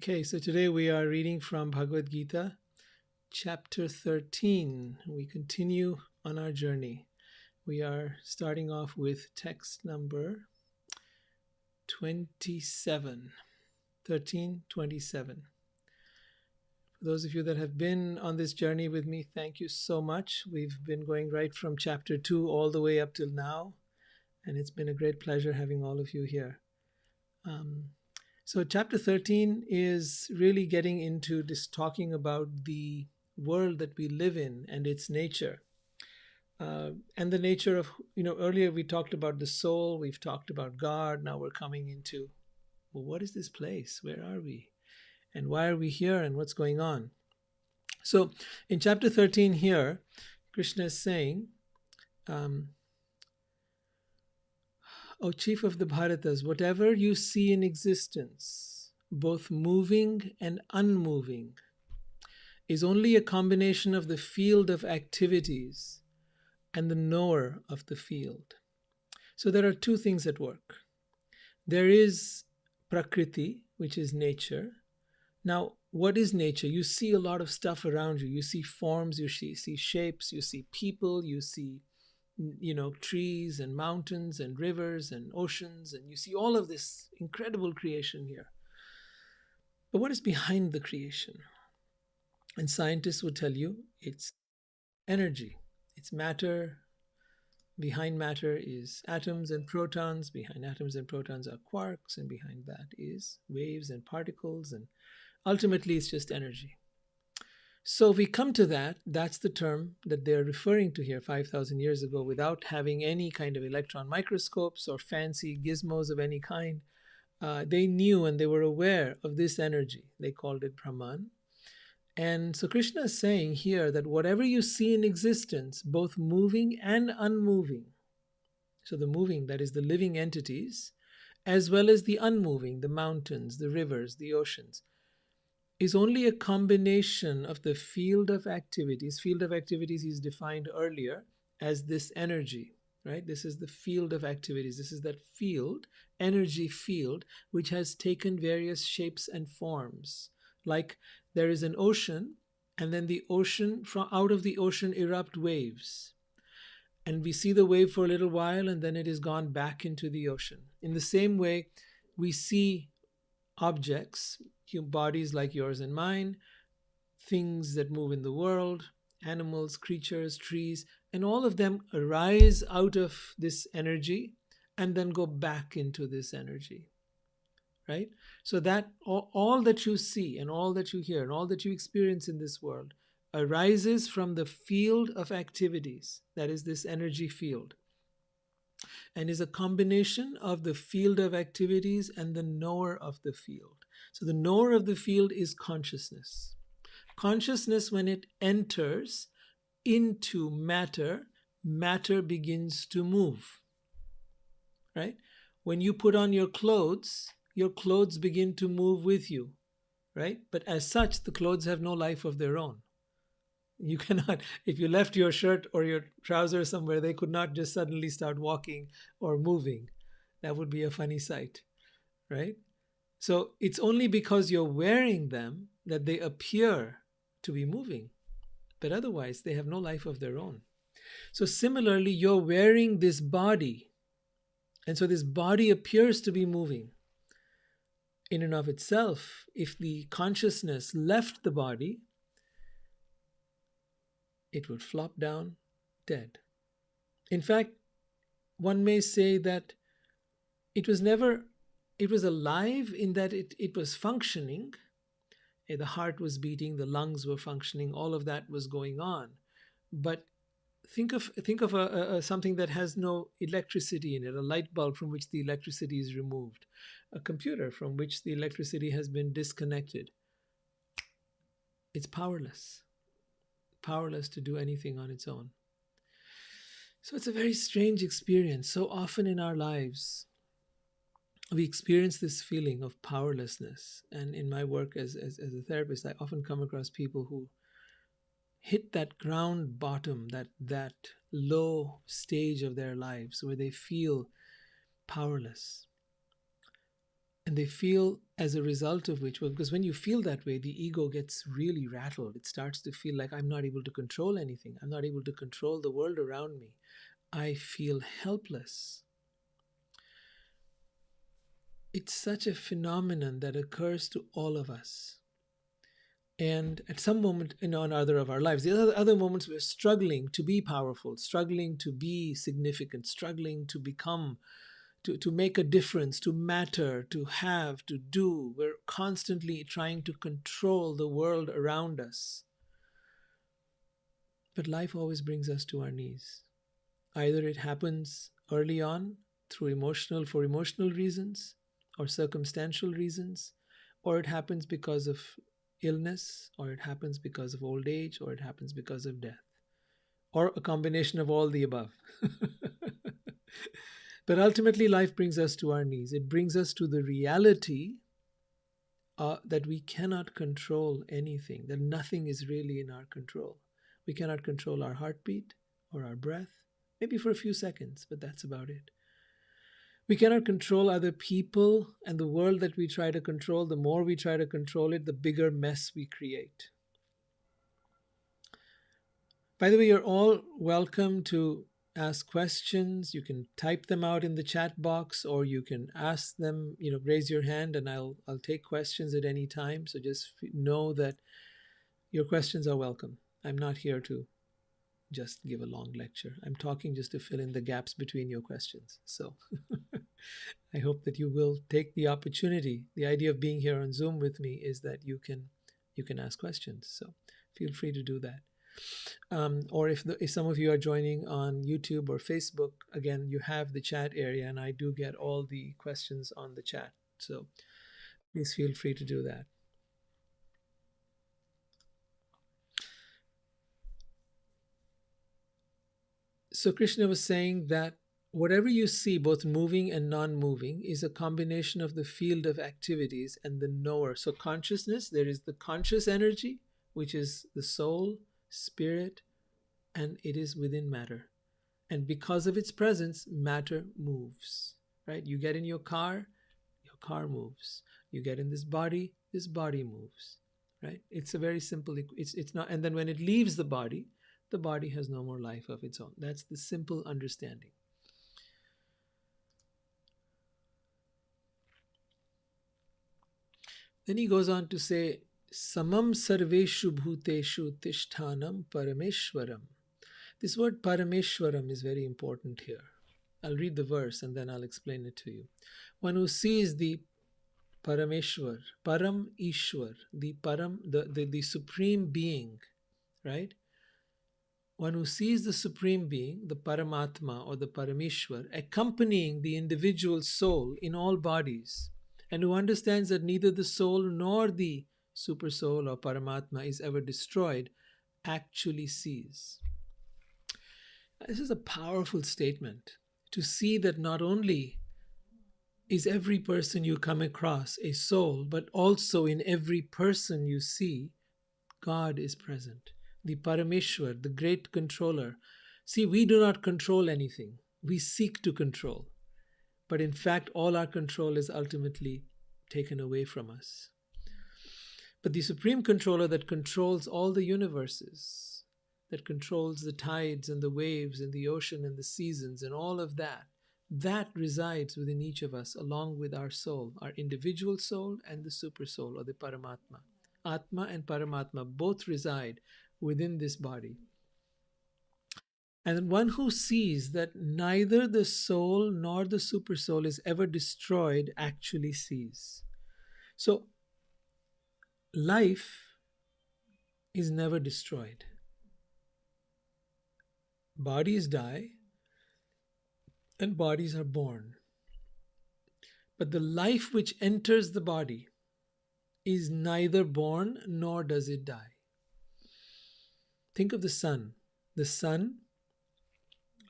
Okay, so today we are reading from Bhagavad Gita, chapter 13. We continue on our journey. We are starting off with text number 27, 1327. For those of you that have been on this journey with me, thank you so much. We've been going right from chapter 2 all the way up till now, and it's been a great pleasure having all of you here. So chapter 13 is really getting into this, talking about the world that we live in and its nature. And the nature of, earlier we talked about the soul, we've talked about God, now we're coming into, well, what is this place? Where are we? And why are we here? And what's going on? So in chapter 13 here, Krishna is saying, O chief of the Bharatas, whatever you see in existence, both moving and unmoving, is only a combination of the field of activities and the knower of the field. So there are two things at work. There is Prakriti, which is nature. Now, what is nature? You see a lot of stuff around you. You see forms, you see shapes, you see people, you see trees and mountains and rivers and oceans, and you see all of this incredible creation here. But what is behind the creation? And scientists would tell you it's energy, it's matter. Behind matter is atoms and protons. Behind atoms and protons are quarks, and behind that is waves and particles, and ultimately it's just energy. So we come to that, that's the term that they're referring to here 5,000 years ago, without having any kind of electron microscopes or fancy gizmos of any kind. They knew and they were aware of this energy. They called it Brahman. And so Krishna is saying here that whatever you see in existence, both moving and unmoving, so the moving, that is the living entities, as well as the unmoving, the mountains, the rivers, the oceans, is only a combination of the field of activities. Field of activities is defined earlier as this energy, right? This is the field of activities. This is that field, energy field, which has taken various shapes and forms. Like there is an ocean, and then the ocean, out of the ocean erupt waves. And we see the wave for a little while, and then it is gone back into the ocean. In the same way, we see objects, bodies like yours and mine, things that move in the world, animals, creatures, trees, and all of them arise out of this energy and then go back into this energy, right? So that all that you see and all that you hear and all that you experience in this world arises from the field of activities, that is this energy field, and is a combination of the field of activities and the knower of the field. So the knower of the field is consciousness. Consciousness, when it enters into matter, matter begins to move, right? When you put on your clothes begin to move with you, right? But as such, the clothes have no life of their own. You cannot, if you left your shirt or your trousers somewhere, they could not just suddenly start walking or moving. That would be a funny sight, right? So it's only because you're wearing them that they appear to be moving, but otherwise they have no life of their own. So similarly, you're wearing this body, and so this body appears to be moving. In and of itself, if the consciousness left the body, it would flop down dead. In fact, one may say that it was alive in that it was functioning. The heart was beating, the lungs were functioning, all of that was going on. But think of something that has no electricity in it, a light bulb from which the electricity is removed, a computer from which the electricity has been disconnected. It's powerless to do anything on its own. So it's a very strange experience. So often in our lives, we experience this feeling of powerlessness. And in my work as a therapist, I often come across people who hit that ground bottom, that low stage of their lives where they feel powerless. And they feel, as a result of which, well, because when you feel that way, the ego gets really rattled. It starts to feel like I'm not able to control anything. I'm not able to control the world around me. I feel helpless. It's such a phenomenon that occurs to all of us. And at some moment in another of our lives, the other moments we're struggling to be powerful, struggling to be significant, struggling to become, to make a difference, to matter, to have, to do. We're constantly trying to control the world around us. But life always brings us to our knees. Either it happens early on for emotional reasons or circumstantial reasons, or it happens because of illness, or it happens because of old age, or it happens because of death, or a combination of all the above. But ultimately, life brings us to our knees. It brings us to the reality that we cannot control anything, that nothing is really in our control. We cannot control our heartbeat or our breath, maybe for a few seconds, but that's about it. We cannot control other people, and the world that we try to control, the more we try to control it, the bigger mess we create. By the way, you're all welcome to ask questions. You can type them out in the chat box, or you can ask them, raise your hand, and I'll take questions at any time. So just know that your questions are welcome. I'm not here to just give a long lecture. I'm talking just to fill in the gaps between your questions. So I hope that you will take the opportunity. The idea of being here on Zoom with me is that you can ask questions. So feel free to do that. Or if some of you are joining on YouTube or Facebook, again, you have the chat area, and I do get all the questions on the chat. So please feel free to do that. So Krishna was saying that whatever you see, both moving and non-moving, is a combination of the field of activities and the knower. So consciousness, there is the conscious energy, which is the soul, spirit, and it is within matter. And because of its presence, matter moves, right? You get in your car moves. You get in this body moves, right? It's a very simple, it's not, and then when it leaves the body has no more life of its own. That's the simple understanding. Then he goes on to say, Samam sarveshu bhuteshu tishthanam parameshwaram. This word parameshwaram is very important here. I'll read the verse and then I'll explain it to you. One who sees the Parameshwar, Param Ishwar, the supreme being, right? One who sees the supreme being, the Paramatma or the Parameshwar, accompanying the individual soul in all bodies, and who understands that neither the soul nor the super soul or Paramatma is ever destroyed, actually sees. This is a powerful statement, to see that not only is every person you come across a soul, but also in every person you see, God is present. The Parameshwar, the great controller. See, we do not control anything. We seek to control. But in fact, all our control is ultimately taken away from us. But the supreme controller that controls all the universes, that controls the tides and the waves and the ocean and the seasons and all of that, that resides within each of us along with our soul, our individual soul and the super soul or the Paramatma. Atma and Paramatma both reside within this body. And one who sees that neither the soul nor the super soul is ever destroyed actually sees. So life is never destroyed. Bodies die and bodies are born. But the life which enters the body is neither born nor does it die. Think of the sun. The sun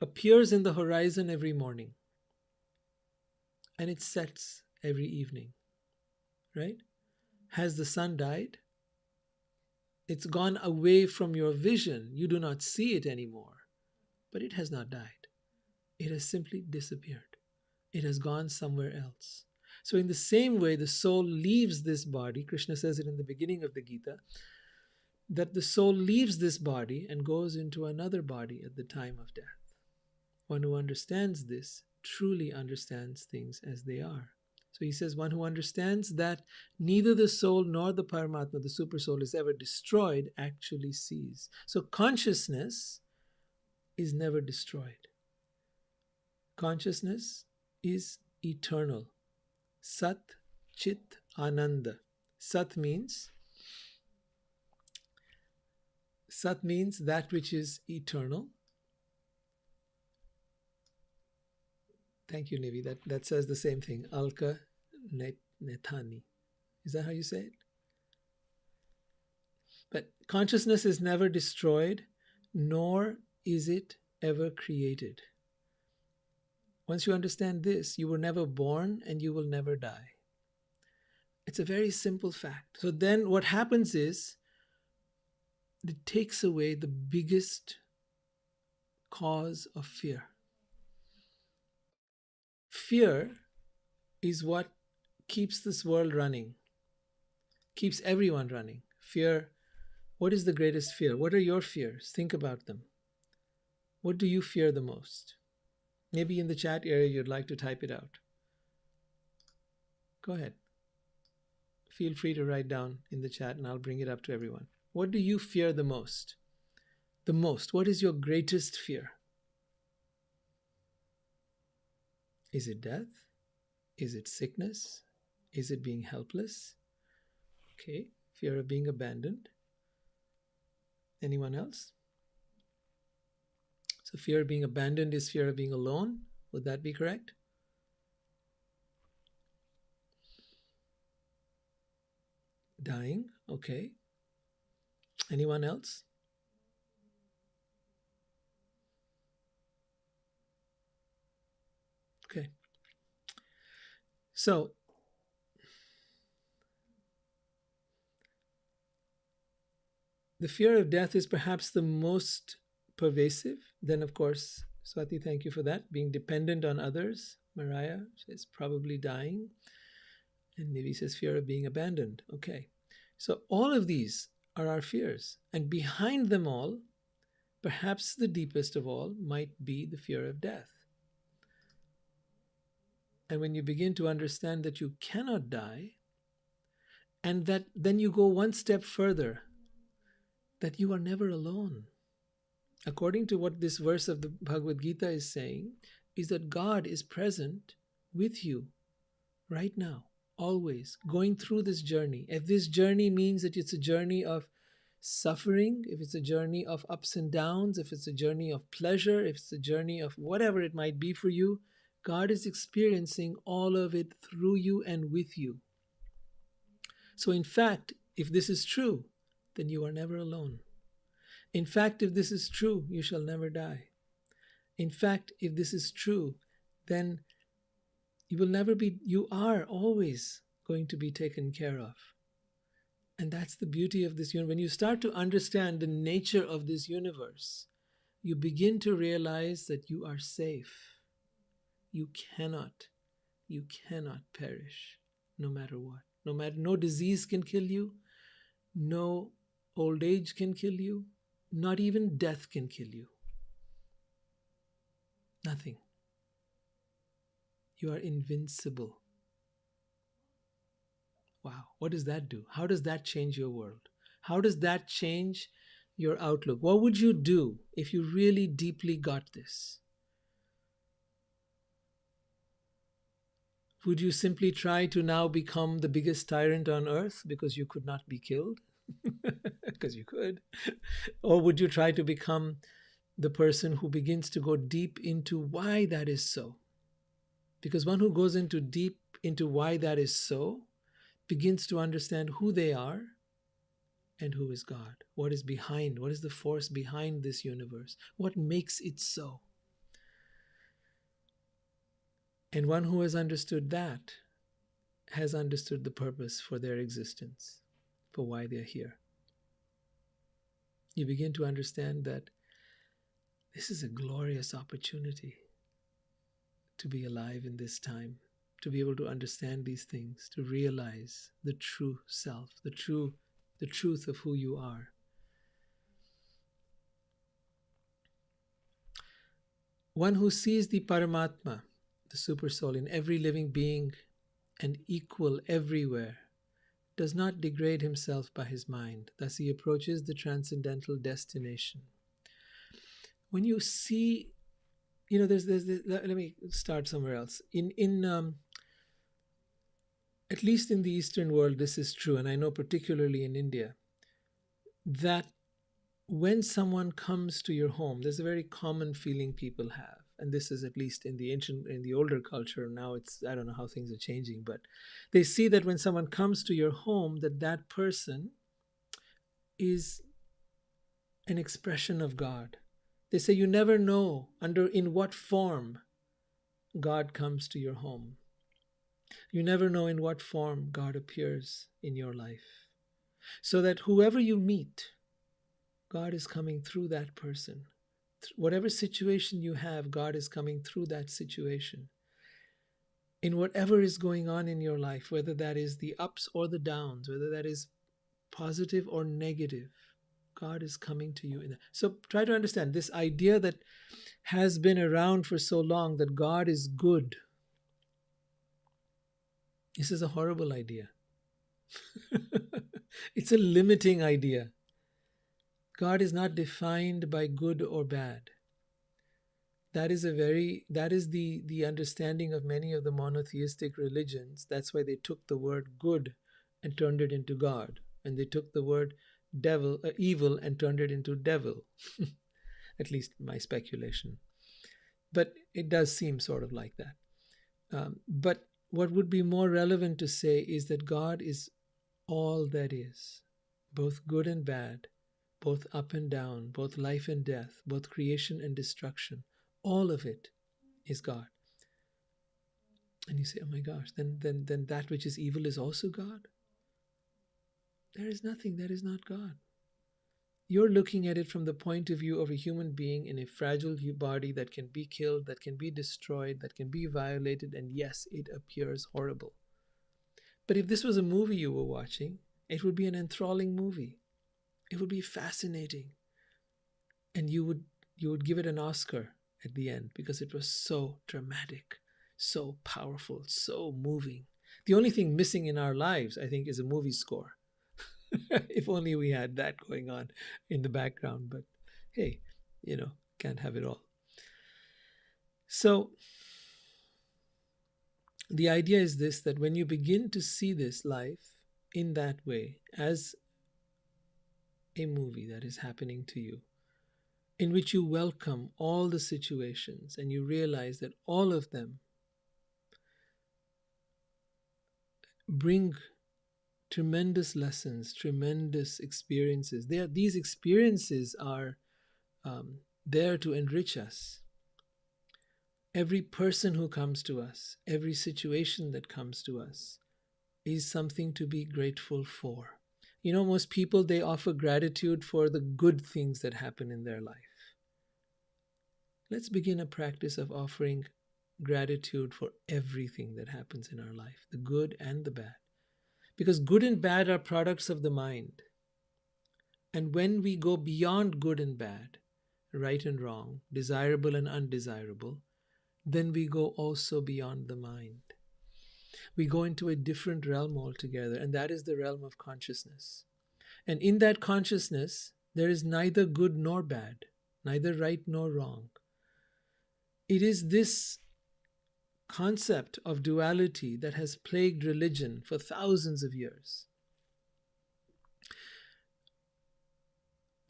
appears in the horizon every morning and it sets every evening, right? Has the sun died? It's gone away from your vision. You do not see it anymore, but it has not died. It has simply disappeared. It has gone somewhere else. So, in the same way, the soul leaves this body. Krishna says it in the beginning of the Gita, that the soul leaves this body and goes into another body at the time of death. One who understands this truly understands things as they are. So he says, one who understands that neither the soul nor the Paramatma, the super soul, is ever destroyed, actually sees. So consciousness is never destroyed. Consciousness is eternal. Sat, Chit, Ananda. Sat means that which is eternal. Thank you, Nivi. That says the same thing. Alka Nethani. Is that how you say it? But consciousness is never destroyed, nor is it ever created. Once you understand this, you were never born and you will never die. It's a very simple fact. So then what happens is it takes away the biggest cause of fear. Fear is what keeps this world running, keeps everyone running. Fear. What is the greatest fear? What are your fears? Think about them. What do you fear the most? Maybe in the chat area you'd like to type it out. Go ahead. Feel free to write down in the chat and I'll bring it up to everyone. What do you fear the most? The most. What is your greatest fear? Is it death? Is it sickness? Is it being helpless? Okay. Fear of being abandoned. Anyone else? So fear of being abandoned is fear of being alone. Would that be correct? Dying. Okay. Anyone else? Okay. So the fear of death is perhaps the most pervasive. Then, of course, Swati, thank you for that. Being dependent on others. Mariah says probably dying. And Nivi says fear of being abandoned. Okay. So all of these are our fears. And behind them all, perhaps the deepest of all might be the fear of death. And when you begin to understand that you cannot die, and that then you go one step further, that you are never alone. According to what this verse of the Bhagavad Gita is saying, is that God is present with you right now, always, going through this journey. If this journey means that it's a journey of suffering, if it's a journey of ups and downs, if it's a journey of pleasure, if it's a journey of whatever it might be for you, God is experiencing all of it through you and with you. So in fact, if this is true, then you are never alone. In fact, if this is true, you shall never die. In fact, if this is true, then you are always going to be taken care of. And that's the beauty of this universe. When you start to understand the nature of this universe, you begin to realize that you are safe. You cannot perish no matter what. No disease can kill you, no old age can kill you, not even death can kill you. Nothing. You are invincible. Wow, what does that do? How does that change your world? How does that change your outlook? What would you do if you really deeply got this? Would you simply try to now become the biggest tyrant on earth because you could not be killed? Because you could. Or would you try to become the person who begins to go deep into why that is so? Because one who goes deep into why that is so begins to understand who they are and who is God. What is the force behind this universe? What makes it so? And one who has understood that has understood the purpose for their existence, for why they're here. You begin to understand that this is a glorious opportunity to be alive in this time. to be able to understand these things, to realize the true self, the truth of who you are. One who sees the Paramatma, the Supersoul, in every living being and equal everywhere, does not degrade himself by his mind. Thus he approaches the transcendental destination. When you see, let me start somewhere else. At least in the Eastern world, this is true, and I know particularly in India, that when someone comes to your home, there's a very common feeling people have, and this is at least in the older culture. Now I don't know how things are changing, but they see that when someone comes to your home, that person is an expression of God. They say you never know in what form God comes to your home. You never know in what form God appears in your life. So that whoever you meet, God is coming through that person. Whatever situation you have, God is coming through that situation. In whatever is going on in your life, whether that is the ups or the downs, whether that is positive or negative, God is coming to you in that. So try to understand this idea that has been around for so long, that God is good. This is a horrible idea. It's a limiting idea. God is not defined by good or bad. That is the understanding of many of the monotheistic religions. That's why they took the word good and turned it into God, and they took the word evil and turned it into devil. At least my speculation, but it does seem sort of like that. But what would be more relevant to say is that God is all that is, both good and bad, both up and down, both life and death, both creation and destruction. All of it is God. And you say, oh my gosh, then that which is evil is also God? There is nothing that is not God. You're looking at it from the point of view of a human being in a fragile body that can be killed, that can be destroyed, that can be violated, and yes, it appears horrible. But if this was a movie you were watching, it would be an enthralling movie. It would be fascinating. And you would give it an Oscar at the end because it was so dramatic, so powerful, so moving. The only thing missing in our lives, I think, is a movie score. If only we had that going on in the background. But hey, can't have it all. So the idea is this, that when you begin to see this life in that way, as a movie that is happening to you, in which you welcome all the situations and you realize that all of them bring tremendous lessons, tremendous experiences. These experiences are there to enrich us. Every person who comes to us, every situation that comes to us is something to be grateful for. Most people, they offer gratitude for the good things that happen in their life. Let's begin a practice of offering gratitude for everything that happens in our life, the good and the bad. Because good and bad are products of the mind. And when we go beyond good and bad, right and wrong, desirable and undesirable, then we go also beyond the mind. We go into a different realm altogether, and that is the realm of consciousness. And in that consciousness, there is neither good nor bad, neither right nor wrong. It is this concept of duality that has plagued religion for thousands of years.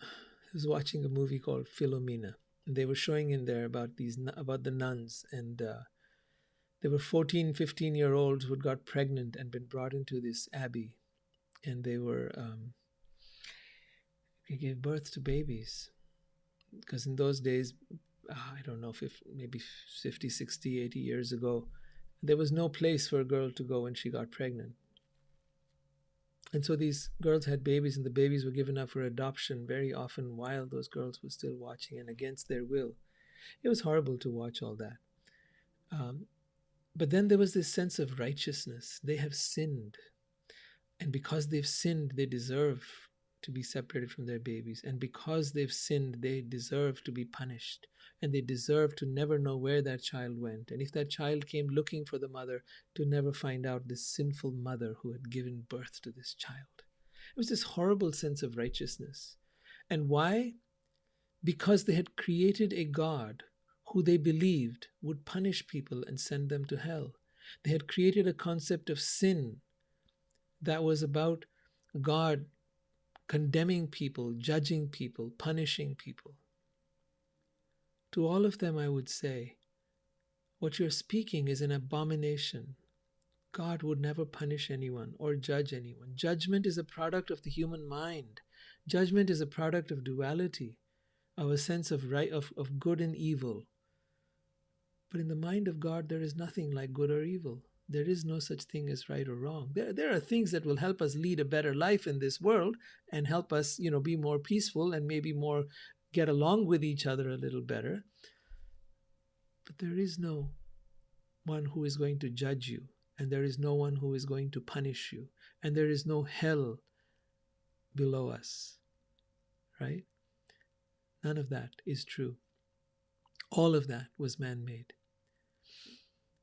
I was watching a movie called Philomena, and they were showing in there about the nuns, and there were 14, 15-year-olds who had got pregnant and been brought into this abbey, and they gave birth to babies, because in those days, I don't know, maybe 50, 60, 80 years ago, there was no place for a girl to go when she got pregnant. And so these girls had babies, and the babies were given up for adoption very often while those girls were still watching and against their will. It was horrible to watch all that. But then there was this sense of righteousness. They have sinned. And because they've sinned, they deserve to be separated from their babies. And because they've sinned, they deserve to be punished. And they deserve to never know where that child went. And if that child came looking for the mother, to never find out this sinful mother who had given birth to this child. It was this horrible sense of righteousness. And why? Because they had created a God who they believed would punish people and send them to hell. They had created a concept of sin that was about God condemning people, judging people, punishing people. To all of them, I would say, what you're speaking is an abomination. God would never punish anyone or judge anyone. Judgment is a product of the human mind. Judgment is a product of duality, of a sense of right, of good and evil. But in the mind of God, there is nothing like good or evil. There is no such thing as right or wrong. There are things that will help us lead a better life in this world and help us, be more peaceful and maybe more get along with each other a little better. But there is no one who is going to judge you, and there is no one who is going to punish you, and there is no hell below us, right? None of that is true. All of that was man-made.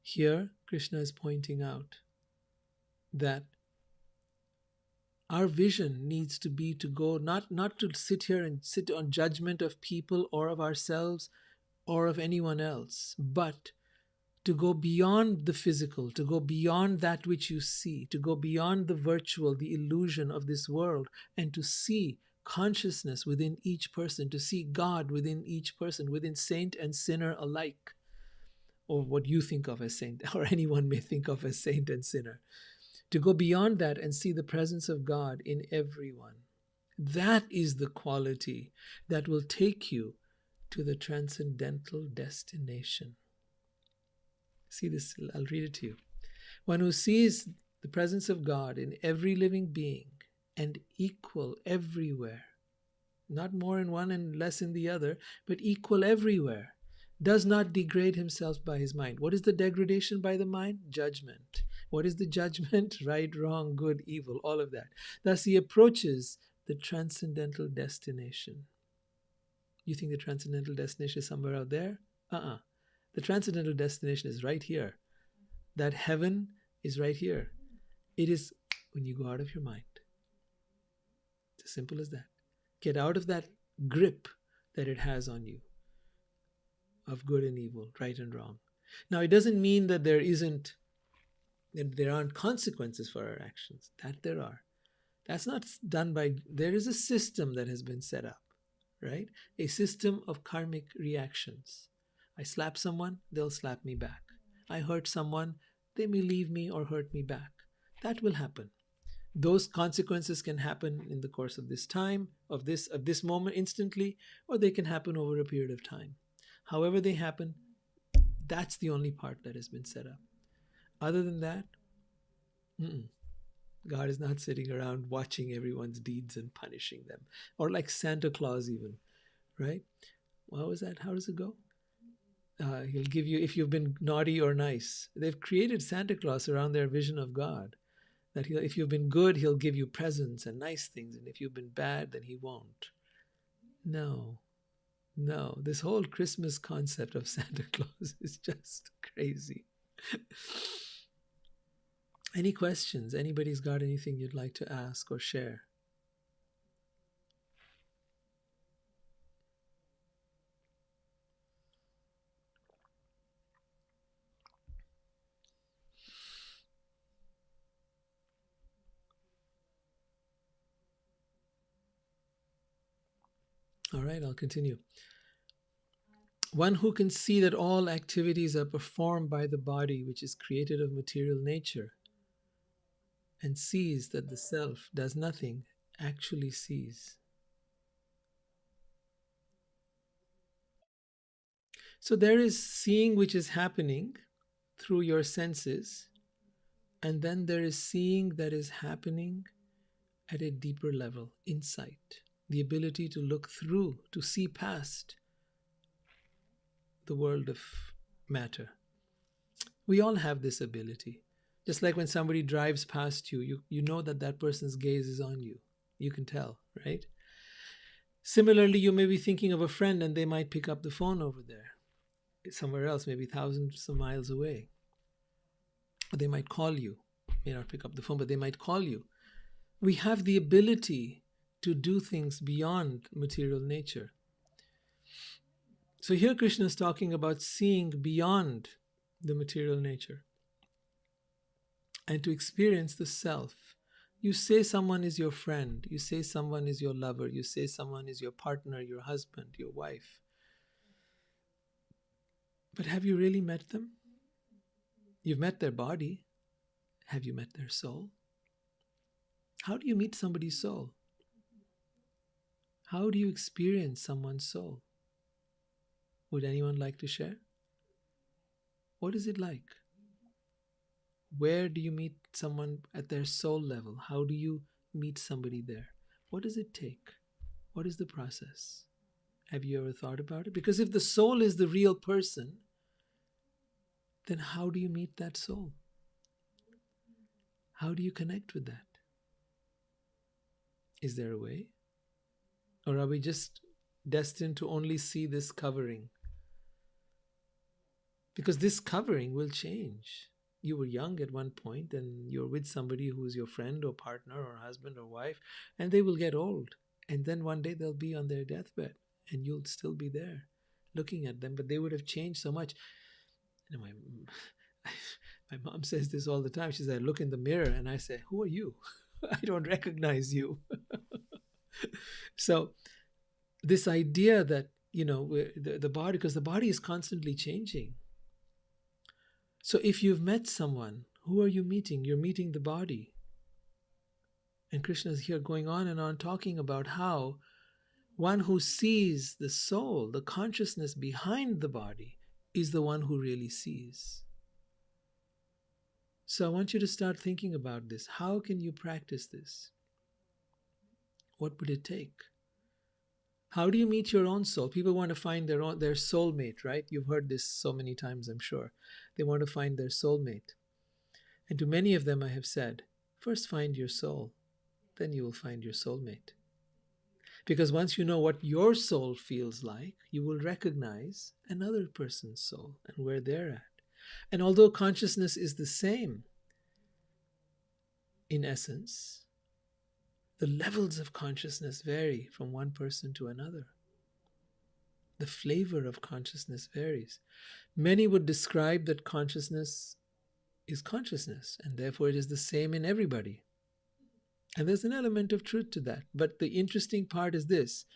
Here, Krishna is pointing out that our vision needs to be to go, not to sit here and sit on judgment of people or of ourselves or of anyone else, but to go beyond the physical, to go beyond that which you see, to go beyond the virtual, the illusion of this world, and to see consciousness within each person, to see God within each person, within saint and sinner alike, or what you think of as saint, or anyone may think of as saint and sinner. To go beyond that and see the presence of God in everyone. That is the quality that will take you to the transcendental destination. See this, I'll read it to you. One who sees the presence of God in every living being and equal everywhere, not more in one and less in the other, but equal everywhere, does not degrade himself by his mind. What is the degradation by the mind? Judgment. What is the judgment? Right, wrong, good, evil, all of that. Thus he approaches the transcendental destination. You think the transcendental destination is somewhere out there? The transcendental destination is right here. That heaven is right here. It is when you go out of your mind. It's as simple as that. Get out of that grip that it has on you of good and evil, right and wrong. Now, it doesn't mean that there aren't consequences for our actions. That there are. That's not done by, there is a system that has been set up, right? A system of karmic reactions. I slap someone, they'll slap me back. I hurt someone, they may leave me or hurt me back. That will happen. Those consequences can happen in the course of this time, of this moment instantly, or they can happen over a period of time. However they happen, that's the only part that has been set up. Other than that, God is not sitting around watching everyone's deeds and punishing them. Or like Santa Claus even, right? What was that? How does it go? He'll give you, if you've been naughty or nice. They've created Santa Claus around their vision of God. That if you've been good, he'll give you presents and nice things. And if you've been bad, then he won't. No. This whole Christmas concept of Santa Claus is just crazy. Any questions? Anybody's got anything you'd like to ask or share? All right, I'll continue. One who can see that all activities are performed by the body, which is created of material nature, and sees that the self does nothing, actually sees. So there is seeing which is happening through your senses, and then there is seeing that is happening at a deeper level, insight, the ability to look through, to see past the world of matter. We all have this ability. Just like when somebody drives past you, you know that that person's gaze is on you. You can tell, right? Similarly, you may be thinking of a friend and they might pick up the phone over there, somewhere else, maybe thousands of miles away. Or they might call you. May not pick up the phone, but they might call you. We have the ability to do things beyond material nature. So here Krishna is talking about seeing beyond the material nature and to experience the self. You say someone is your friend, you say someone is your lover, you say someone is your partner, your husband, your wife. But have you really met them? You've met their body. Have you met their soul? How do you meet somebody's soul? How do you experience someone's soul? Would anyone like to share? What is it like? Where do you meet someone at their soul level? How do you meet somebody there? What does it take? What is the process? Have you ever thought about it? Because if the soul is the real person, then how do you meet that soul? How do you connect with that? Is there a way? Or are we just destined to only see this covering? Because this covering will change. You were young at one point and you're with somebody who's your friend or partner or husband or wife, and they will get old. And then one day they'll be on their deathbed and you'll still be there looking at them, but they would have changed so much. You know, my mom says this all the time. She says, I look in the mirror and I say, who are you? I don't recognize you. So this idea that, the body, because the body is constantly changing. So if you've met someone, who are you meeting? You're meeting the body. And Krishna is here going on and on talking about how one who sees the soul, the consciousness behind the body, is the one who really sees. So I want you to start thinking about this. How can you practice this? What would it take? How do you meet your own soul? People want to find their soulmate, right? You've heard this so many times, I'm sure. They want to find their soulmate. And to many of them I have said, first find your soul, then you will find your soulmate. Because once you know what your soul feels like, you will recognize another person's soul and where they're at. And although consciousness is the same in essence, the levels of consciousness vary from one person to another. The flavor of consciousness varies. Many would describe that consciousness is consciousness, and therefore it is the same in everybody. And there's an element of truth to that. But the interesting part is this,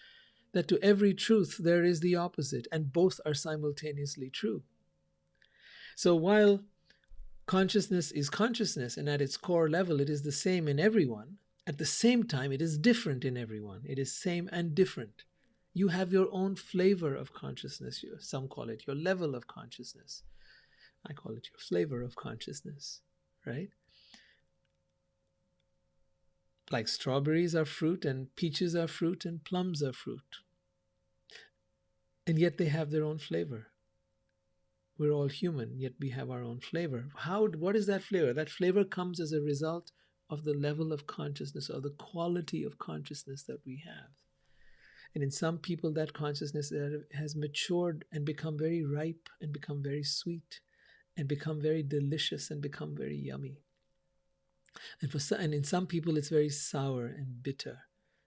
that to every truth there is the opposite, and both are simultaneously true. So while consciousness is consciousness, and at its core level it is the same in everyone, at the same time it is different in everyone. It is same and different. You have your own flavor of consciousness. Some call it your level of consciousness. I call it your flavor of consciousness, right? Like strawberries are fruit and peaches are fruit and plums are fruit. And yet they have their own flavor. We're all human, yet we have our own flavor. What is that flavor? That flavor comes as a result of the level of consciousness or the quality of consciousness that we have. And in some people, that consciousness has matured and become very ripe and become very sweet and become very delicious and become very yummy. And in some people, it's very sour and bitter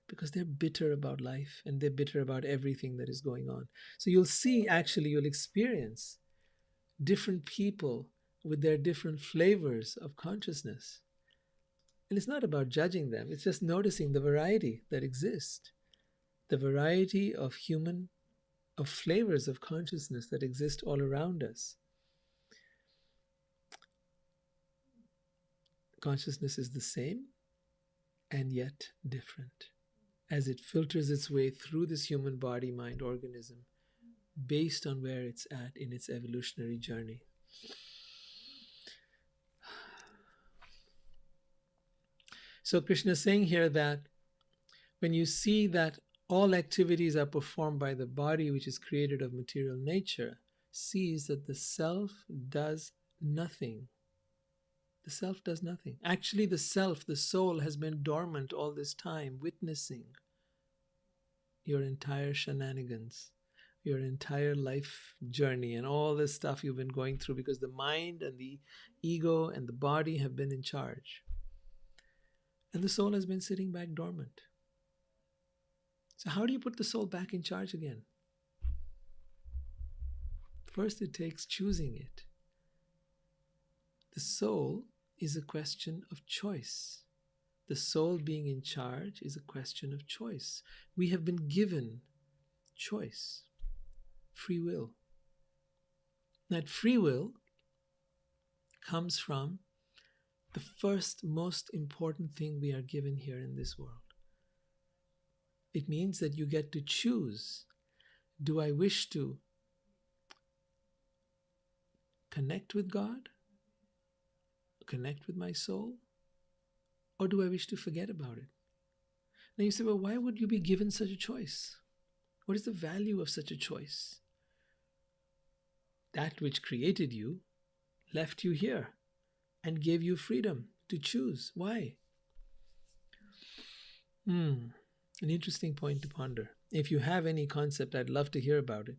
because they're bitter about life and they're bitter about everything that is going on. So you'll experience different people with their different flavors of consciousness. And it's not about judging them. It's just noticing the variety that exists. The variety of flavors of consciousness that exist all around us. Consciousness is the same and yet different as it filters its way through this human body, mind, organism based on where it's at in its evolutionary journey. So Krishna is saying here that when you see that all activities are performed by the body, which is created of material nature, sees that the self does nothing. The self does nothing. Actually, the self, the soul, has been dormant all this time, witnessing your entire shenanigans, your entire life journey, and all this stuff you've been going through because the mind and the ego and the body have been in charge. And the soul has been sitting back dormant. So, how do you put the soul back in charge again? First, it takes choosing it. The soul is a question of choice. The soul being in charge is a question of choice. We have been given choice, free will. That free will comes from the first most important thing we are given here in this world. It means that you get to choose. Do I wish to connect with God, connect with my soul, or do I wish to forget about it? Now you say, well, why would you be given such a choice? What is the value of such a choice? That which created you left you here and gave you freedom to choose. Why? An interesting point to ponder. If you have any concept, I'd love to hear about it.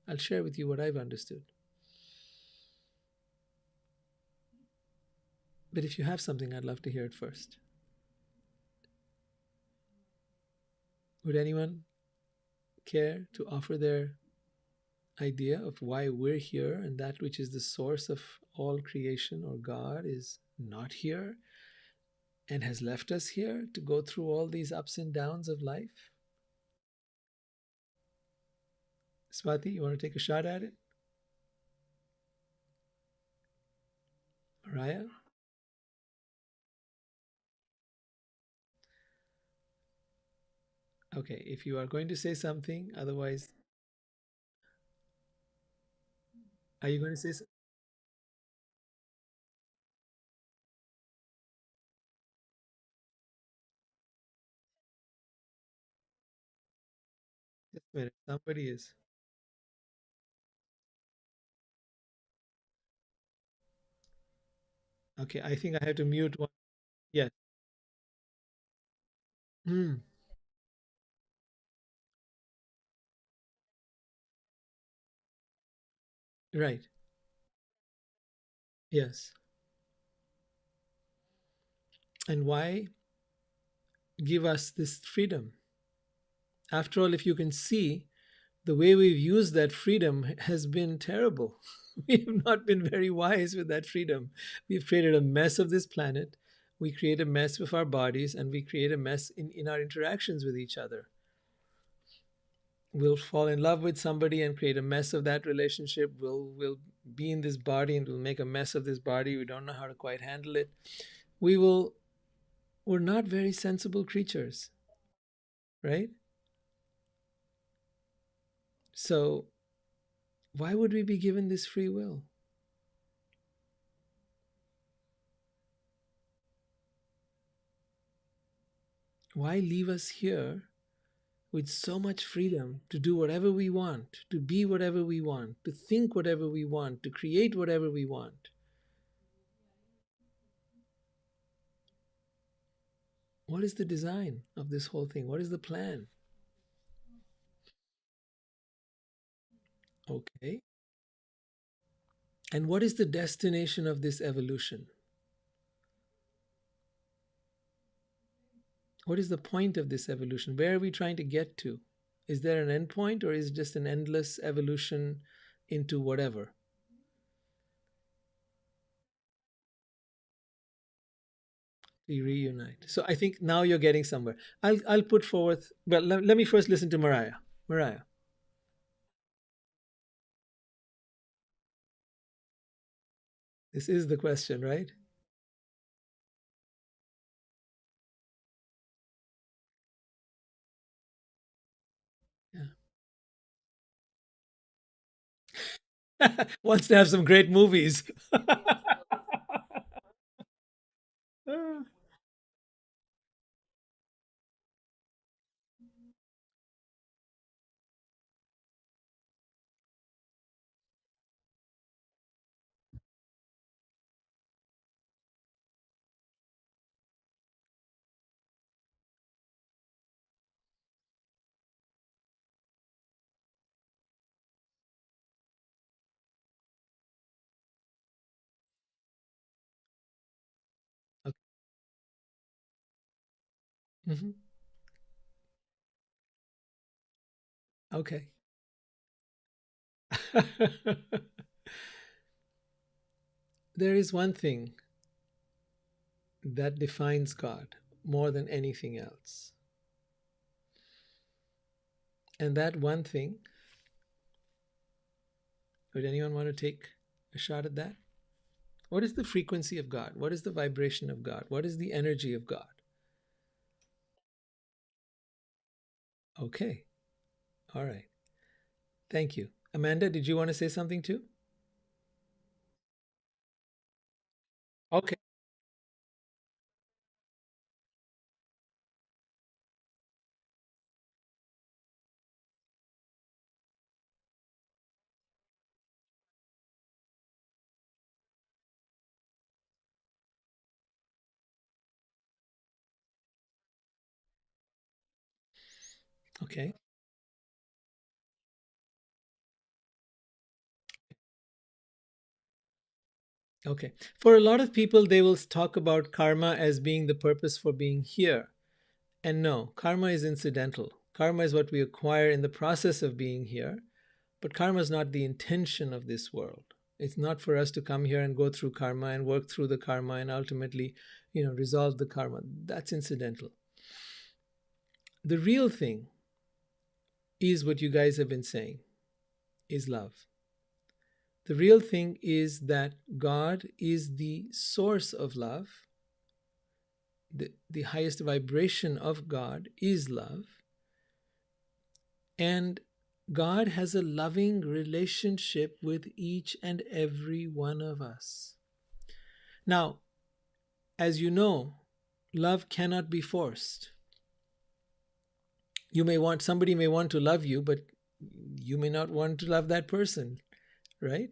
I'll share with you what I've understood. But if you have something, I'd love to hear it first. Would anyone care to offer their idea of why we're here and that which is the source of all creation or God is not here and has left us here to go through all these ups and downs of life? Swati, you want to take a shot at it? Mariah? Okay, if you are going to say something, otherwise, are you going to say? Just a minute, somebody is. Okay, I think I have to mute one. Yes. Mm, right. Yes. And why give us this freedom? After all, if you can see, the way we've used that freedom has been terrible. We have not been very wise with that freedom. We've created a mess of this planet. We create a mess with our bodies, and we create a mess in our interactions with each other. We'll fall in love with somebody and create a mess of that relationship. We'll be in this body and we'll make a mess of this body. We don't know how to quite handle it. We will we're not very sensible creatures, right? So why would we be given this free will? Why leave us here with so much freedom to do whatever we want, to be whatever we want, to think whatever we want, to create whatever we want? What is the design of this whole thing? What is the plan? Okay. And what is the destination of this evolution? What is the point of this evolution? Where are we trying to get to? Is there an end point or is it just an endless evolution into whatever? We reunite. So I think now you're getting somewhere. I'll put forth, but let me first listen to Mariah. Mariah, this is the question, right? Yeah. Wants to have some great movies. Mhm. Okay. There is one thing that defines God more than anything else. And that one thing, would anyone want to take a shot at that? What is the frequency of God? What is the vibration of God? What is the energy of God? Okay. All right. Thank you. Amanda, did you want to say something too? Okay. Okay. Okay. For a lot of people, they will talk about karma as being the purpose for being here. And no, karma is incidental. Karma is what we acquire in the process of being here. But karma is not the intention of this world. It's not for us to come here and go through karma and work through the karma and ultimately, resolve the karma. That's incidental. The real thing is what you guys have been saying, is love. The real thing is that God is the source of love. The highest vibration of God is love. And God has a loving relationship with each and every one of us. Now, as you know, love cannot be forced. Somebody may want to love you, but you may not want to love that person, right?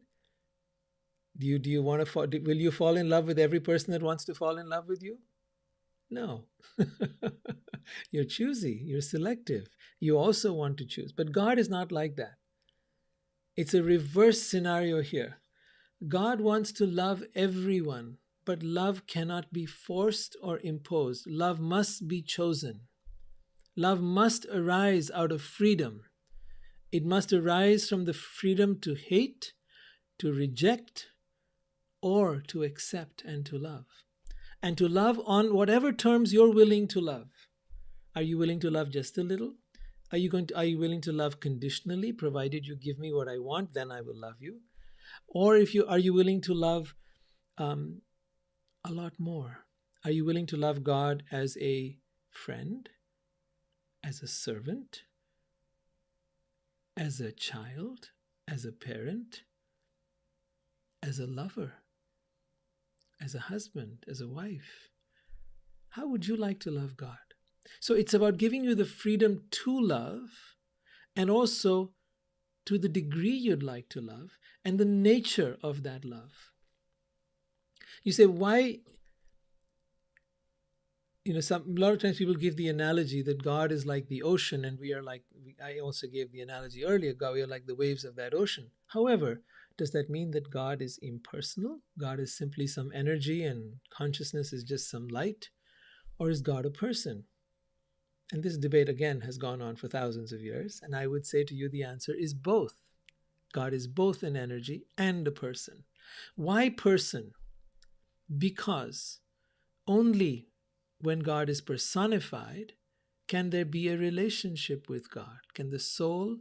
Do you want to will you fall in love with every person that wants to fall in love with you? No. You're choosy, you're selective. You also want to choose. But God is not like that. It's a reverse scenario here. God wants to love everyone, but love cannot be forced or imposed. Love must be chosen. Love must arise out of freedom. It must arise from the freedom to hate, to reject, or to accept and to love. And to love on whatever terms you're willing to love. Are you willing to love just a little? Are you willing to love conditionally, provided you give me what I want, then I will love you? Or are you willing to love um, a lot more? Are you willing to love God as a friend, as a servant, as a child, as a parent, as a lover, as a husband, as a wife? How would you like to love God? So it's about giving you the freedom to love, and also to the degree you'd like to love and the nature of that love. You say, why? A lot of times people give the analogy that God is like the ocean and we are like, I also gave the analogy earlier, God, we are like the waves of that ocean. However, does that mean that God is impersonal? God is simply some energy and consciousness is just some light? Or is God a person? And this debate again has gone on for thousands of years. And I would say to you the answer is both. God is both an energy and a person. Why person? Because only when God is personified can there be a relationship with God. Can the soul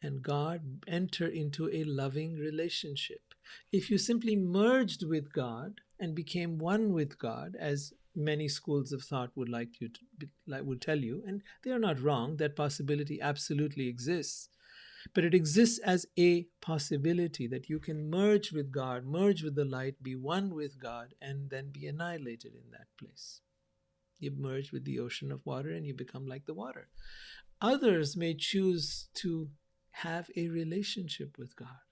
and God enter into a loving relationship? If you simply merged with God and became one with God, as many schools of thought would tell you, and they are not wrong, that possibility absolutely exists. But it exists as a possibility that you can merge with God, merge with the light, be one with God, and then be annihilated in that place. You merge with the ocean of water and you become like the water. Others may choose to have a relationship with God.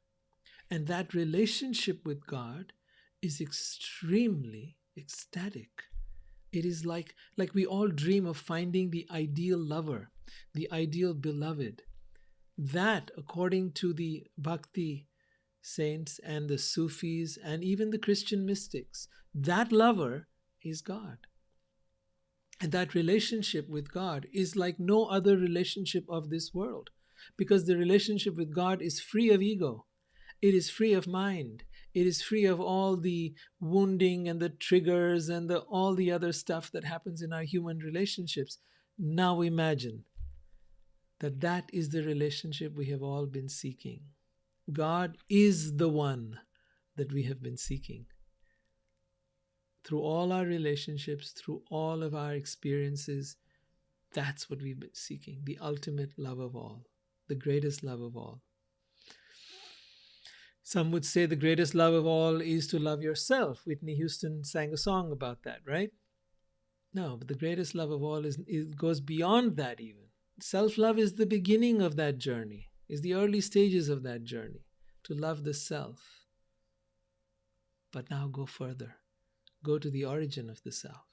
And that relationship with God is extremely ecstatic. It is like we all dream of finding the ideal lover, the ideal beloved. That, according to the bhakti saints and the Sufis and even the Christian mystics, that lover is God. And that relationship with God is like no other relationship of this world, because the relationship with God is free of ego. It is free of mind. It is free of all the wounding and the triggers and all the other stuff that happens in our human relationships. Now imagine that that is the relationship we have all been seeking. God is the one that we have been seeking. Through all our relationships, through all of our experiences, that's what we've been seeking, the ultimate love of all, the greatest love of all. Some would say the greatest love of all is to love yourself. Whitney Houston sang a song about that, right? No, but the greatest love of all it goes beyond that even. Self-love is the beginning of that journey, is the early stages of that journey, to love the self. But now go further. Go to the origin of the self.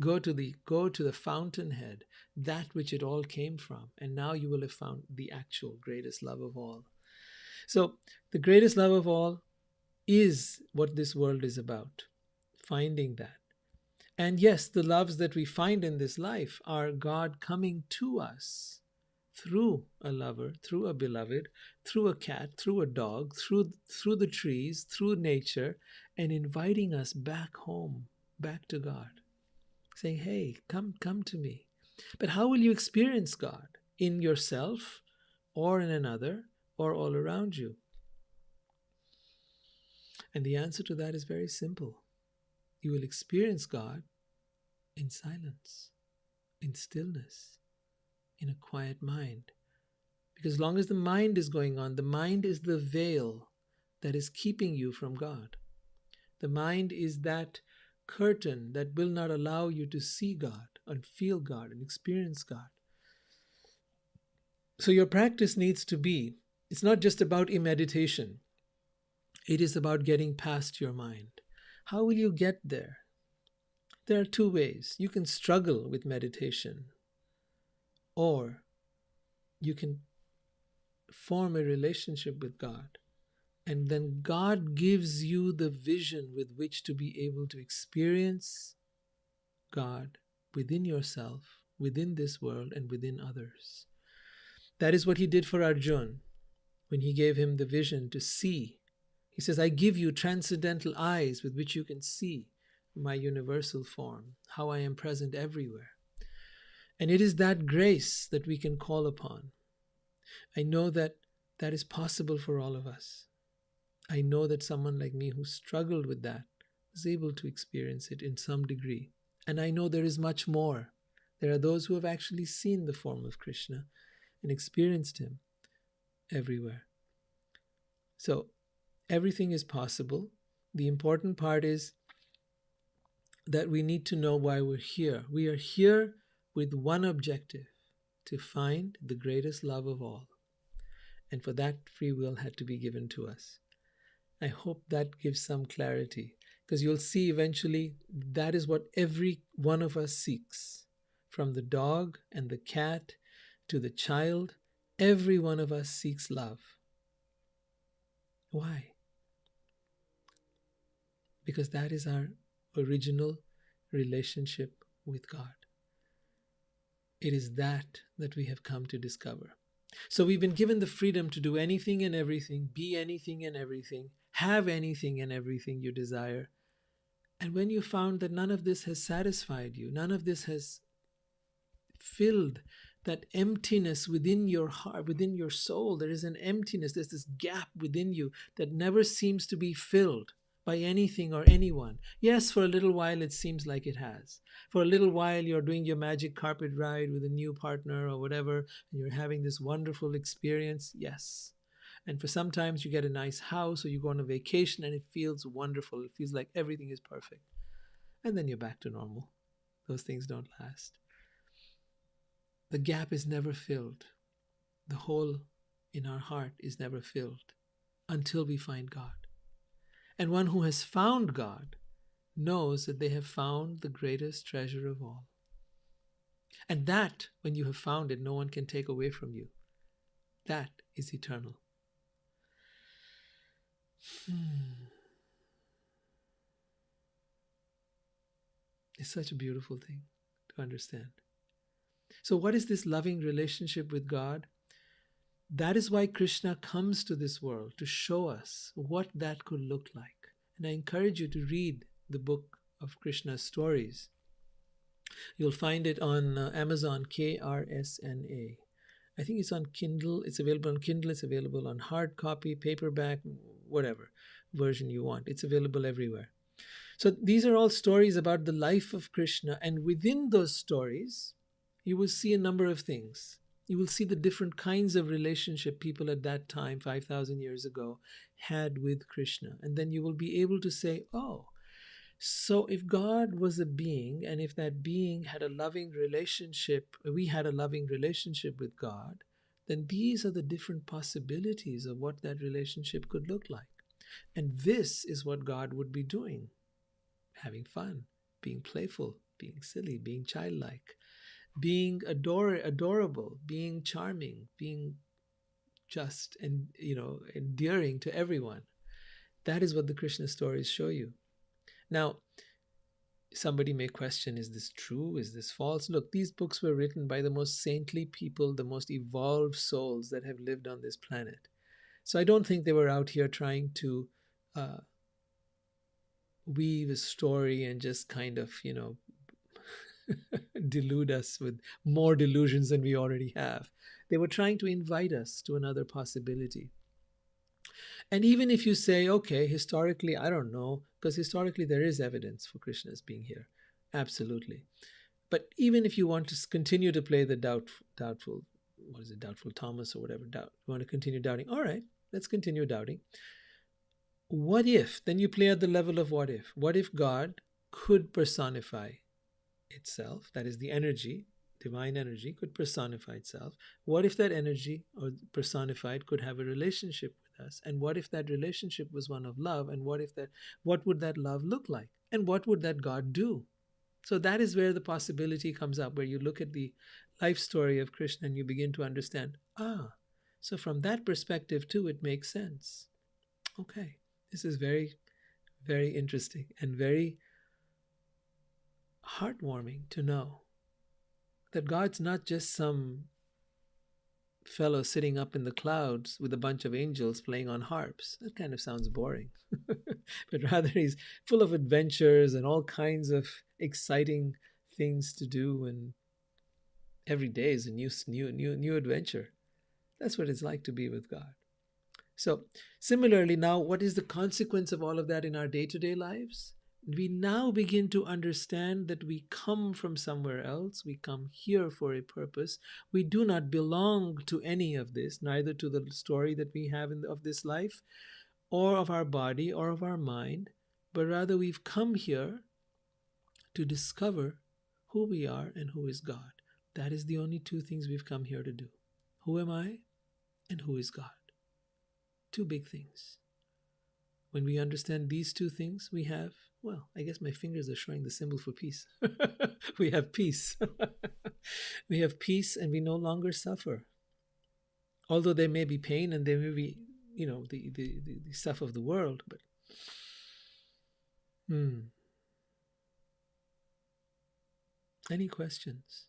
Go to the fountainhead, that which it all came from, and now you will have found the actual greatest love of all. So the greatest love of all is what this world is about, finding that. And yes, the loves that we find in this life are God coming to us through a lover, through a beloved, through a cat, through a dog, through the trees, through nature, and inviting us back home, back to God, saying, hey, come to me. But how will you experience God? In yourself, or in another, or all around you? And the answer to that is very simple. You will experience God in silence, in stillness, in a quiet mind. Because as long as the mind is going on, the mind is the veil that is keeping you from God. The mind is that curtain that will not allow you to see God and feel God and experience God. So your practice needs to be, it's not just about a meditation. It is about getting past your mind. How will you get there? There are two ways. You can struggle with meditation, or you can form a relationship with God. And then God gives you the vision with which to be able to experience God within yourself, within this world, and within others. That is what he did for Arjun when he gave him the vision to see. He says, I give you transcendental eyes with which you can see my universal form, how I am present everywhere. And it is that grace that we can call upon. I know that that is possible for all of us. I know that someone like me who struggled with that was able to experience it in some degree. And I know there is much more. There are those who have actually seen the form of Krishna and experienced him everywhere. So everything is possible. The important part is that we need to know why we're here. We are here with one objective, to find the greatest love of all. And for that, free will had to be given to us. I hope that gives some clarity, because you'll see eventually that is what every one of us seeks. From the dog and the cat to the child, every one of us seeks love. Why? Because that is our original relationship with God. It is that we have come to discover. So we've been given the freedom to do anything and everything, be anything and everything, have anything and everything you desire. And when you found that none of this has satisfied you, none of this has filled that emptiness within your heart, within your soul, there is an emptiness, there's this gap within you that never seems to be filled by anything or anyone. Yes, for a little while it seems like it has. For a little while you're doing your magic carpet ride with a new partner or whatever, and you're having this wonderful experience. Yes. And for sometimes you get a nice house or you go on a vacation and it feels wonderful. It feels like everything is perfect. And then you're back to normal. Those things don't last. The gap is never filled. The hole in our heart is never filled until we find God. And one who has found God knows that they have found the greatest treasure of all. And that, when you have found it, no one can take away from you. That is eternal. It's such a beautiful thing to understand. So, what is this loving relationship with God? That is why Krishna comes to this world, to show us what that could look like. And I encourage you to read the book of Krishna's stories. You'll find it on Amazon, KRSNA. I think it's on Kindle. It's available on Kindle. It's available on hard copy, paperback, whatever version you want. It's available everywhere. So these are all stories about the life of Krishna. And within those stories, you will see a number of things. You will see the different kinds of relationship people at that time, 5,000 years ago, had with Krishna. And then you will be able to say, oh, so if God was a being, and if that being had a loving relationship, we had a loving relationship with God, then these are the different possibilities of what that relationship could look like. And this is what God would be doing: having fun, being playful, being silly, being childlike, being adorable, being charming, being just and endearing to everyone. That is what the Krishna stories show you. Now, somebody may question, is this true? Is this false? Look, these books were written by the most saintly people, the most evolved souls that have lived on this planet. So I don't think they were out here trying to weave a story and just kind of, delude us with more delusions than we already have. They were trying to invite us to another possibility. And even if you say, okay, historically, I don't know, because historically there is evidence for Krishna's being here. Absolutely. But even if you want to continue to play the doubtful, what is it, doubtful Thomas or whatever, you want to continue doubting, all right, let's continue doubting. What if? Then you play at the level of what if. What if God could personify itself, that is the energy, divine energy, could personify itself? What if that energy or personified could have a relationship with us? And what if that relationship was one of love? And what would that love look like? And what would that God do? So that is where the possibility comes up, where you look at the life story of Krishna and you begin to understand, so from that perspective too, it makes sense. Okay, this is very, very interesting and very heartwarming to know that God's not just some fellow sitting up in the clouds with a bunch of angels playing on harps. That kind of sounds boring. But rather, he's full of adventures and all kinds of exciting things to do, and every day is a new adventure. That's what it's like to be with God. So, similarly, now, what is the consequence of all of that in our day-to-day lives? We now begin to understand that we come from somewhere else. We come here for a purpose. We do not belong to any of this, neither to the story that we have of this life, or of our body, or of our mind, but rather we've come here to discover who we are and who is God. That is the only two things we've come here to do. Who am I and who is God? Two big things. When we understand these two things, we have, well, I guess my fingers are showing the symbol for peace. We have peace. We have peace, and we no longer suffer. Although there may be pain and there may be, the stuff of the world, but any questions?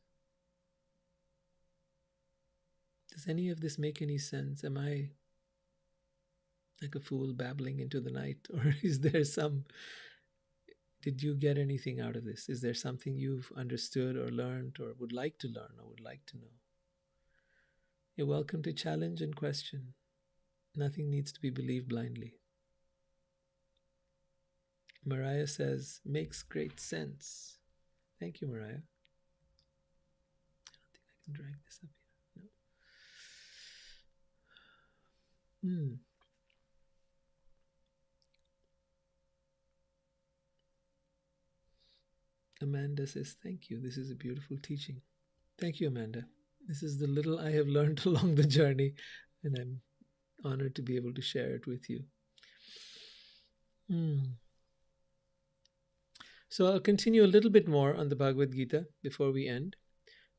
Does any of this make any sense? Am I like a fool babbling into the night? Or is there did you get anything out of this? Is there something you've understood or learned or would like to learn or would like to know? You're welcome to challenge and question. Nothing needs to be believed blindly. Mariah says, makes great sense. Thank you, Mariah. I don't think I can drag this up here. No. Amanda says, thank you. This is a beautiful teaching. Thank you, Amanda. This is the little I have learned along the journey, and I'm honored to be able to share it with you. So I'll continue a little bit more on the Bhagavad Gita before we end.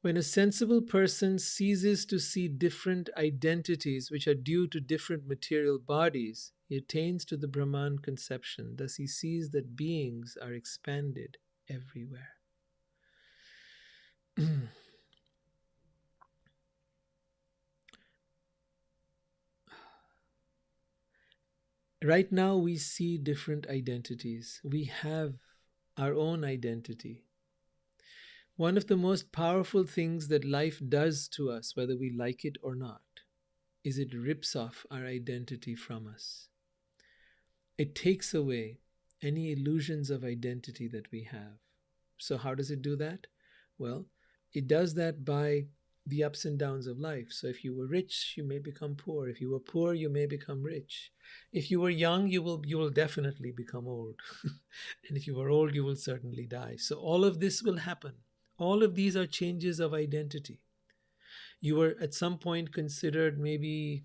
When a sensible person ceases to see different identities which are due to different material bodies, he attains to the Brahman Conception. Thus he sees that beings are expanded everywhere. Right now, we see different identities. We have our own identity. One of the most powerful things that life does to us, whether we like it or not, is it rips off our identity from us. It takes away any illusions of identity that we have. So, how does it do that? Well, it does that by the ups and downs of life. So, if you were rich, you may become poor. If you were poor, you may become rich. If you were young, you will definitely become old. And if you were old, you will certainly die. So, all of this will happen. All of these are changes of identity. You were at some point considered maybe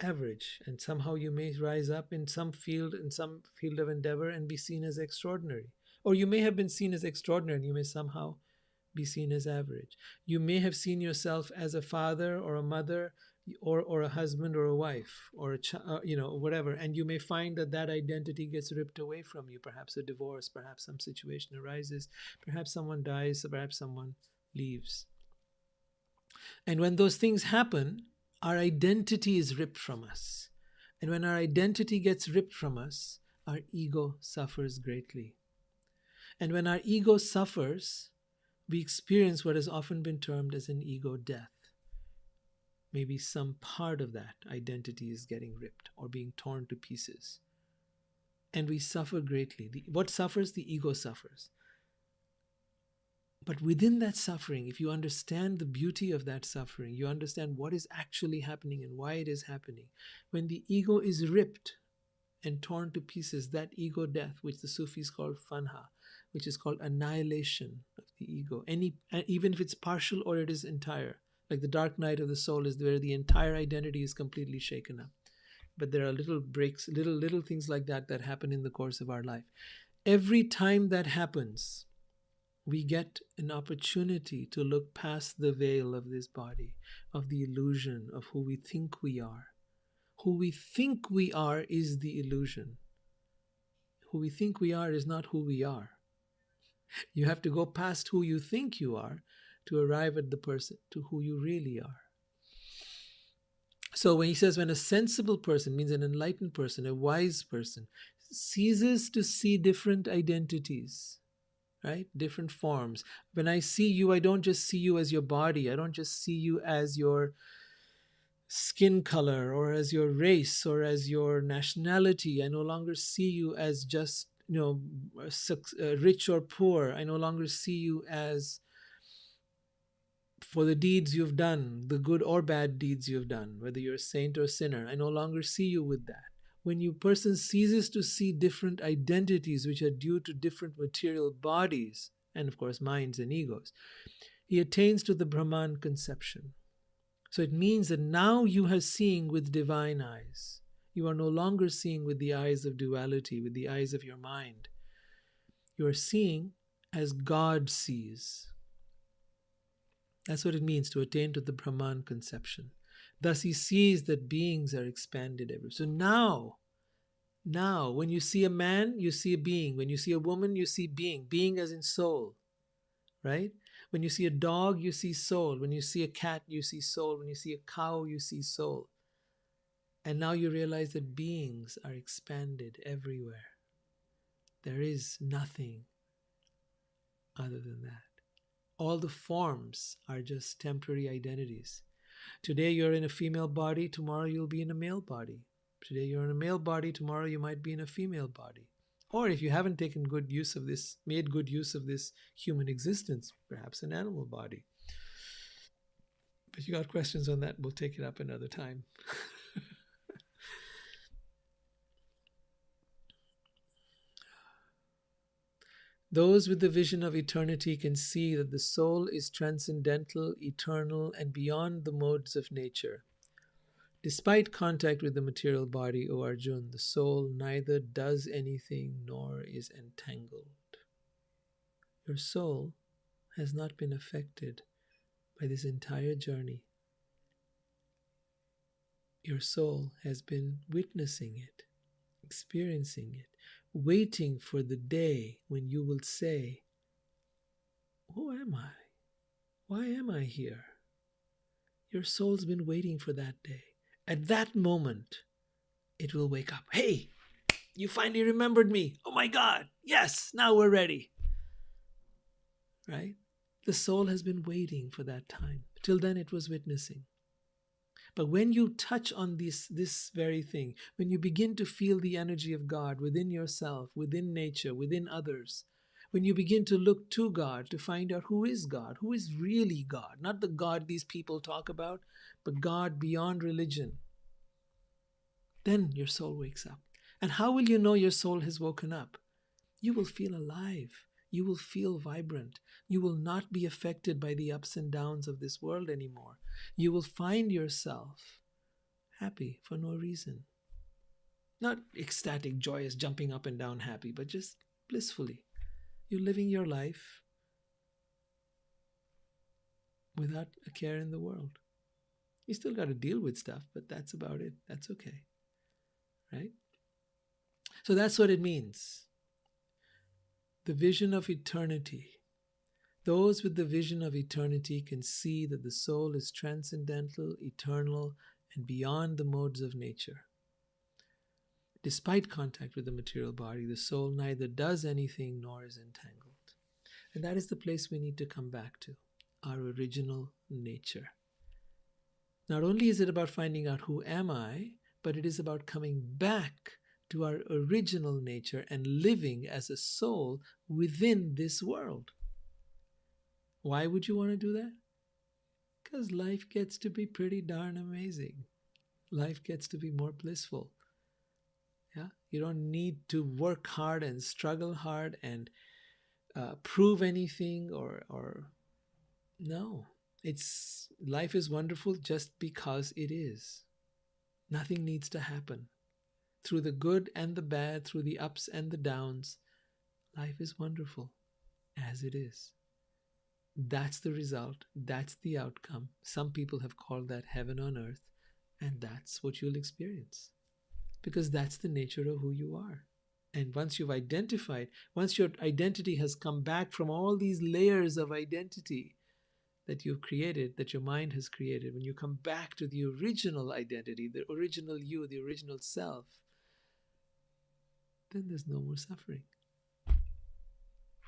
average, and somehow you may rise up in some field of endeavor and be seen as extraordinary. Or you may have been seen as extraordinary and you may somehow be seen as average. You may have seen yourself as a father or a mother, or a husband or a wife, or a whatever, and you may find that that identity gets ripped away from you. Perhaps a divorce, perhaps some situation arises, perhaps someone dies, perhaps someone leaves. And when those things happen, our identity is ripped from us. And when our identity gets ripped from us, our ego suffers greatly. And when our ego suffers, we experience what has often been termed as an ego death. Maybe some part of that identity is getting ripped or being torn to pieces. And we suffer greatly. What suffers? The ego suffers. But within that suffering, if you understand the beauty of that suffering, you understand what is actually happening and why it is happening. When the ego is ripped and torn to pieces, that ego death, which the Sufis call fanha, which is called annihilation of the ego, even if it's partial or it is entire, like the dark night of the soul is where the entire identity is completely shaken up. But there are little breaks, little things like that that happen in the course of our life. Every time that happens, we get an opportunity to look past the veil of this body, of the illusion of who we think we are. Who we think we are is the illusion. Who we think we are is not who we are. You have to go past who you think you are to arrive at the person, to who you really are. So when he says, when a sensible person, means an enlightened person, a wise person, ceases to see different identities, right? Different forms. When I see you, I don't just see you as your body. I don't just see you as your skin color or as your race or as your nationality. I no longer see you as just, rich or poor. I no longer see you as for the deeds you've done, the good or bad deeds you've done, whether you're a saint or a sinner. I no longer see you with that. When you person ceases to see different identities which are due to different material bodies, and of course minds and egos, he attains to the Brahman Conception. So it means that now you are seeing with divine eyes. You are no longer seeing with the eyes of duality, with the eyes of your mind. You are seeing as God sees. That's what it means to attain to the Brahman Conception. Thus he sees that beings are expanded everywhere. So now, when you see a man, you see a being. When you see a woman, you see being. Being as in soul, right? When you see a dog, you see soul. When you see a cat, you see soul. When you see a cow, you see soul. And now you realize that beings are expanded everywhere. There is nothing other than that. All the forms are just temporary identities. Today you're in a female body, tomorrow you'll be in a male body. Today you're in a male body, tomorrow you might be in a female body. Or if you haven't taken good use of this, made good use of this human existence, perhaps an animal body. But you got questions on that, we'll take it up another time. Those with the vision of eternity can see that the soul is transcendental, eternal, and beyond the modes of nature. Despite contact with the material body, O Arjun, the soul neither does anything nor is entangled. Your soul has not been affected by this entire journey. Your soul has been witnessing it, experiencing it, waiting for the day when you will say, who am I? Why am I here? Your soul's been waiting for that day. At that moment, it will wake up. Hey, you finally remembered me. Oh my God. Yes, now we're ready. Right? The soul has been waiting for that time. Till then, it was witnessing. But when you touch on this very thing, when you begin to feel the energy of God within yourself, within nature, within others, when you begin to look to God to find out who is God, who is really God, not the God these people talk about, but God beyond religion, then your soul wakes up. And how will you know your soul has woken up? You will feel alive. You will feel vibrant. You will not be affected by the ups and downs of this world anymore. You will find yourself happy for no reason. Not ecstatic, joyous, jumping up and down happy, but just blissfully. You're living your life without a care in the world. You still got to deal with stuff, but that's about it. That's okay. Right? So that's what it means. The vision of eternity. Those with the vision of eternity can see that the soul is transcendental, eternal, and beyond the modes of nature. Despite contact with the material body, the soul neither does anything nor is entangled. And that is the place we need to come back to, our original nature. Not only is it about finding out who am I, but it is about coming back to our original nature and living as a soul within this world. Why would you want to do that? Because life gets to be pretty darn amazing. Life gets to be more blissful. Yeah, you don't need to work hard and struggle hard and prove anything or no. It's life is wonderful just because it is. Nothing needs to happen. Through the good and the bad, through the ups and the downs, life is wonderful as it is. That's the result. That's the outcome. Some people have called that heaven on earth, and that's what you'll experience because that's the nature of who you are. And once you've identified, once your identity has come back from all these layers of identity that you've created, that your mind has created, when you come back to the original identity, the original you, the original self, then there's no more suffering.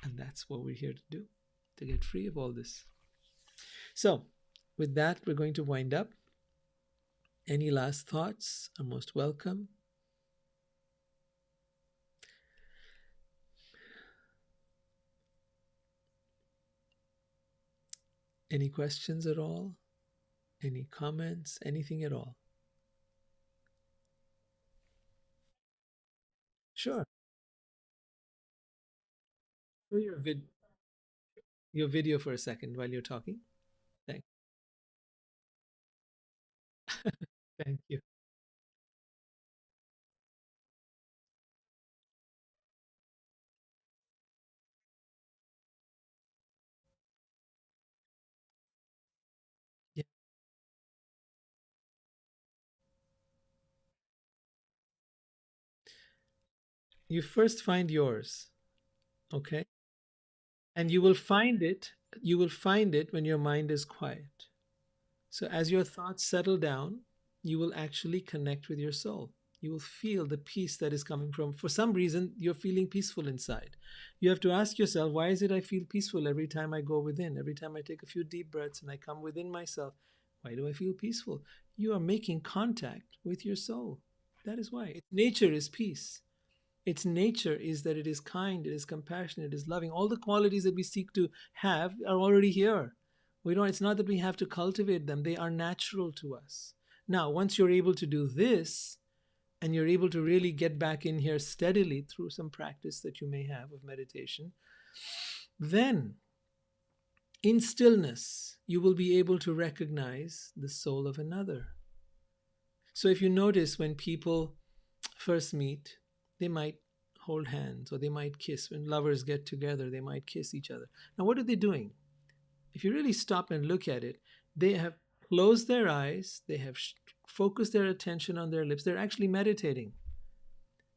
And that's what we're here to do, to get free of all this. So, with that, we're going to wind up. Any last thoughts are most welcome. Any questions at all? Any comments? Anything at all? Sure. Show your video for a second while you're talking. Thank, thank you. Yeah. You first find yours, okay? And you will find it when your mind is quiet. So as your thoughts settle down, you will actually connect with your soul. You will feel the peace that is coming from, for some reason, you're feeling peaceful inside. You have to ask yourself, why is it I feel peaceful every time I go within? Every time I take a few deep breaths and I come within myself, why do I feel peaceful? You are making contact with your soul. That is why. Its nature is peace. Its nature is that it is kind, it is compassionate, it is loving. All the qualities that we seek to have are already here. We don't, it's not that we have to cultivate them, they are natural to us. Now, once you're able to do this, and you're able to really get back in here steadily through some practice that you may have of meditation, then in stillness, you will be able to recognize the soul of another. So if you notice when people first meet, they might hold hands or they might kiss. When lovers get together, they might kiss each other. Now, what are they doing? If you really stop and look at it, they have closed their eyes, they have focused their attention on their lips. They're actually meditating.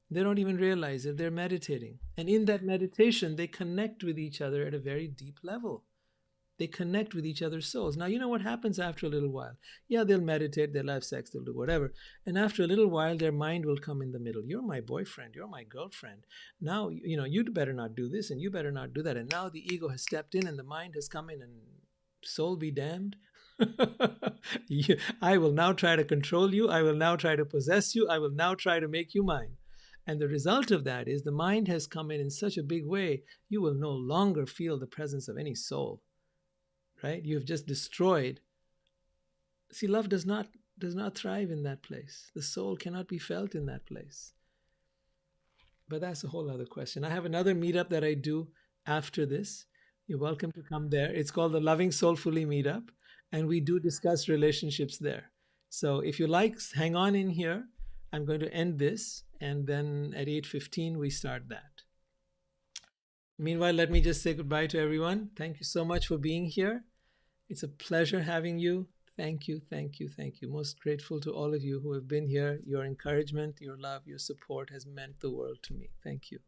They don't even realize it, they're meditating. And in that meditation, they connect with each other at a very deep level. They connect with each other's souls. Now, you know what happens after a little while? Yeah, they'll meditate, they'll have sex, they'll do whatever. And after a little while, their mind will come in the middle. You're my boyfriend, you're my girlfriend. Now, you'd better not do this and you better not do that. And now the ego has stepped in and the mind has come in, and soul be damned. I will now try to control you. I will now try to possess you. I will now try to make you mine. And the result of that is the mind has come in such a big way, you will no longer feel the presence of any soul, right? You have just destroyed. See, love does not thrive in that place. The soul cannot be felt in that place. But that's a whole other question. I have another meetup that I do after this. You're welcome to come there. It's called the Loving Soulfully Meetup, and we do discuss relationships there. So if you like, hang on in here. I'm going to end this, and then at 8:15 we start that. Meanwhile, let me just say goodbye to everyone. Thank you so much for being here. It's a pleasure having you. Thank you, thank you, thank you. Most grateful to all of you who have been here. Your encouragement, your love, your support has meant the world to me. Thank you.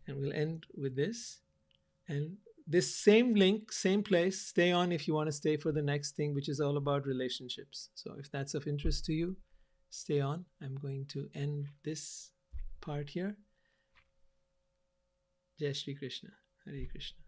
And we'll end with this. And this same link, same place, stay on if you want to stay for the next thing, which is all about relationships. So if that's of interest to you, stay on. I'm going to end this part here. Jai Shri Krishna. Hare Krishna.